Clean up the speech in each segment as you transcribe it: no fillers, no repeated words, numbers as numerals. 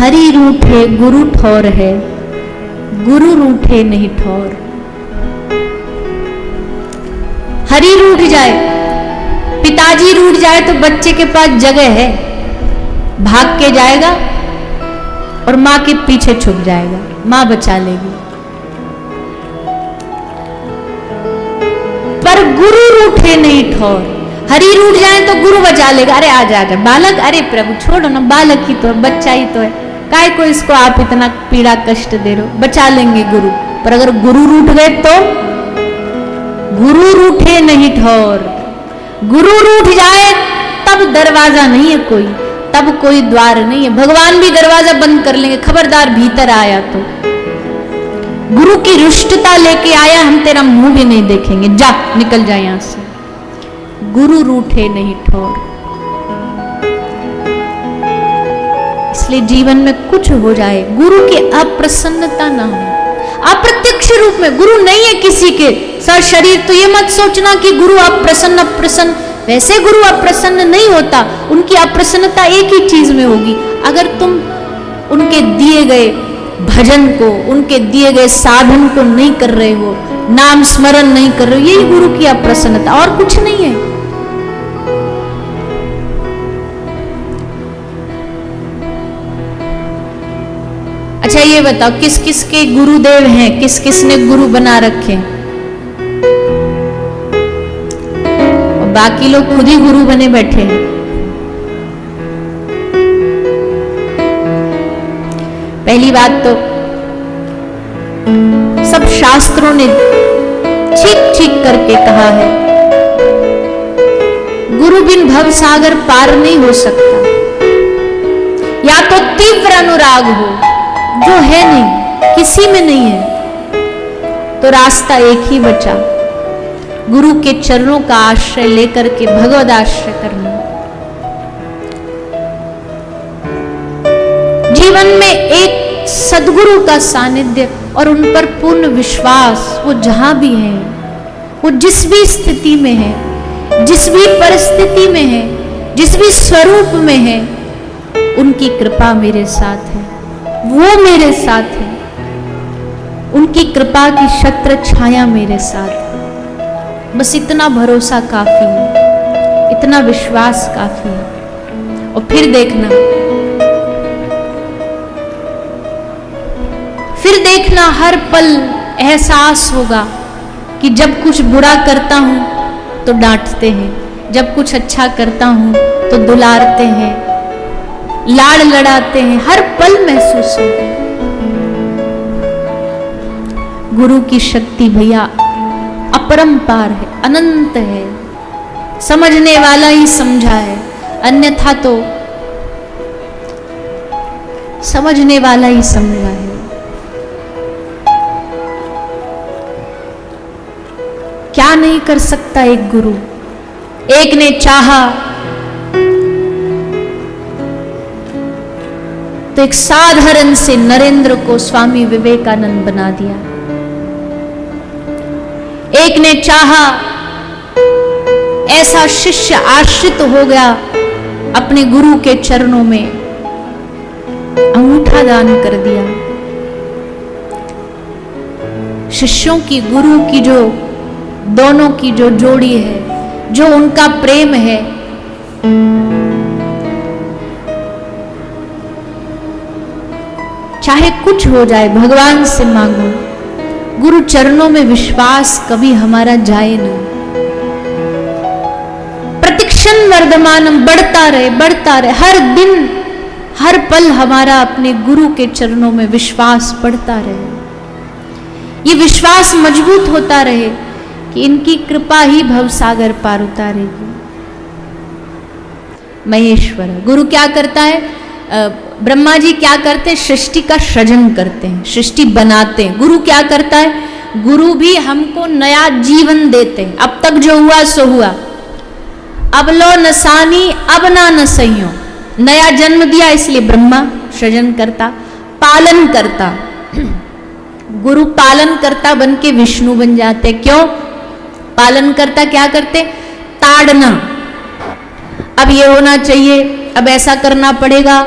हरि रूठे गुरु ठौर है, गुरु रूठे नहीं ठौर। हरि रूठ जाए, पिताजी रूठ जाए तो बच्चे के पास जगह है, भाग के जाएगा और मां के पीछे छुप जाएगा, मां बचा लेगी। पर गुरु रूठे नहीं ठौर, हरि रूठ जाए तो गुरु बचा लेगा। अरे आ जा बालक, अरे प्रभु छोड़ो ना, बालक ही तो है, बच्चा ही तो है, काय को इसको आप इतना पीड़ा कष्ट दे रहे हो, बचा लेंगे गुरु। पर अगर गुरु रूठ गए तो गुरु रूठे नहीं ठौर। गुरु रूठ जाए तब दरवाजा नहीं है कोई, तब कोई द्वार नहीं है, भगवान भी दरवाजा बंद कर लेंगे, खबरदार भीतर आया तो। गुरु की रुष्टता लेके आया, हम तेरा मुंह भी नहीं देखेंगे, जा निकल जा यहां से। गुरु रूठे नहीं ठौर। इसलिए जीवन में कुछ हो जाए, गुरु की अप्रसन्नता ना हो। अप्रत्यक्ष रूप में गुरु नहीं है किसी के शरीर, तो ये मत सोचना कि गुरु अप्रसन्न अप्रसन्न, वैसे गुरु अप्रसन्न नहीं होता। उनकी अप्रसन्नता एक ही चीज में होगी, अगर तुम उनके दिए गए भजन को, उनके दिए गए साधन को नहीं कर रहे हो, नाम स्मरण नहीं कर रहे हो, यही गुरु की अप्रसन्नता, और कुछ नहीं है। अच्छा ये बताओ, किस किस के गुरुदेव हैं, किस किस ने गुरु बना रखे? और बाकी लोग खुद ही गुरु बने बैठे हैं। पहली बात तो सब शास्त्रों ने ठीक ठीक करके कहा है, गुरु बिन भव सागर पार नहीं हो सकता। या तो तीव्र अनुराग हो, जो है नहीं, किसी में नहीं है, तो रास्ता एक ही बचा, गुरु के चरणों का आश्रय लेकर के भगवद आश्रय करना। जीवन में एक सद्गुरु का सानिध्य और उन पर पूर्ण विश्वास, वो जहां भी है, वो जिस भी स्थिति में है, जिस भी परिस्थिति में है, जिस भी स्वरूप में है, उनकी कृपा मेरे साथ है, वो मेरे साथ है, उनकी कृपा की छत्र छाया मेरे साथ है। बस इतना भरोसा काफी है, इतना विश्वास काफी है। और फिर देखना हर पल एहसास होगा कि जब कुछ बुरा करता हूं तो डांटते हैं, जब कुछ अच्छा करता हूं तो दुलारते हैं, लाड़ लड़ाते हैं, हर पल महसूस होगा। गुरु की शक्ति भैया अपरंपार है, अनंत है, समझने वाला ही समझा है, अन्यथा तो समझने वाला ही समझा है। क्या नहीं कर सकता एक गुरु? एक ने चाहा तो एक साधारण से नरेंद्र को स्वामी विवेकानंद बना दिया। एक ने चाहा, ऐसा शिष्य आश्रित हो गया अपने गुरु के चरणों में, अंगूठा दान कर दिया। शिष्यों की गुरु की जो दोनों की जो जोड़ी है, जो उनका प्रेम है, चाहे कुछ हो जाए भगवान से मांगो, गुरु चरणों में विश्वास कभी हमारा जाए ना। प्रतिक्षण वर्धमानम, बढ़ता रहे, हर दिन हर पल हमारा अपने गुरु के चरणों में विश्वास बढ़ता रहे। ये विश्वास मजबूत होता रहे कि इनकी कृपा ही भवसागर पार उतारेगी। महेश्वर गुरु क्या करता है? ब्रह्मा जी क्या करते हैं? सृष्टि का सृजन करते हैं, सृष्टि बनाते हैं। गुरु क्या करता है? गुरु भी हमको नया जीवन देते हैं। अब तक जो हुआ सो हुआ, अब लो नसानी अब ना नसइयो, नया जन्म दिया, इसलिए ब्रह्मा सृजन करता, पालन करता। गुरु पालन करता बन के विष्णु बन जाते। क्यों पालन करता? क्या करते? ताड़ना, अब ये होना चाहिए, अब ऐसा करना पड़ेगा,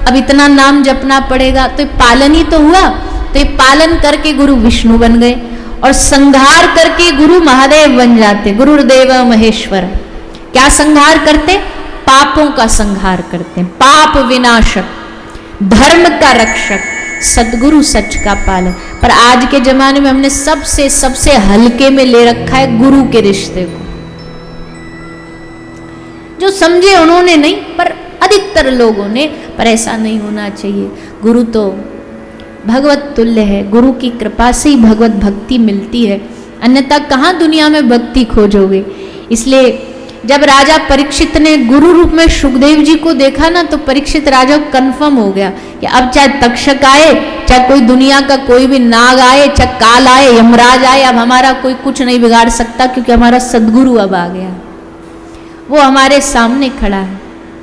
अब इतना नाम जपना पड़ेगा, तो पालन ही तो हुआ। तो ये पालन करके गुरु विष्णु बन गए और संहार करके गुरु महादेव बन जाते। गुरुदेव महेश्वर क्या संहार करते? पापों का संहार करते, पाप विनाशक, धर्म का रक्षक, सदगुरु सच का पालन। पर आज के जमाने में हमने सबसे सबसे हल्के में ले रखा है गुरु के रिश्ते को। जो समझे उन्होंने नहीं, पर अधिकतर लोगों ने। पर ऐसा नहीं होना चाहिए। गुरु तो भगवत तुल्य है, गुरु की कृपा से ही भगवत भक्ति मिलती है, अन्यथा कहाँ दुनिया में भक्ति खोजोगे। इसलिए जब राजा परीक्षित ने गुरु रूप में सुखदेव जी को देखा ना, तो परीक्षित राजा को कन्फर्म हो गया कि अब चाहे तक्षक आए, चाहे कोई दुनिया का कोई भी नाग आए, चाहे काल आए, यमराज आए, अब हमारा कोई कुछ नहीं बिगाड़ सकता, क्योंकि हमारा सदगुरु अब आ गया, वो हमारे सामने खड़ा है।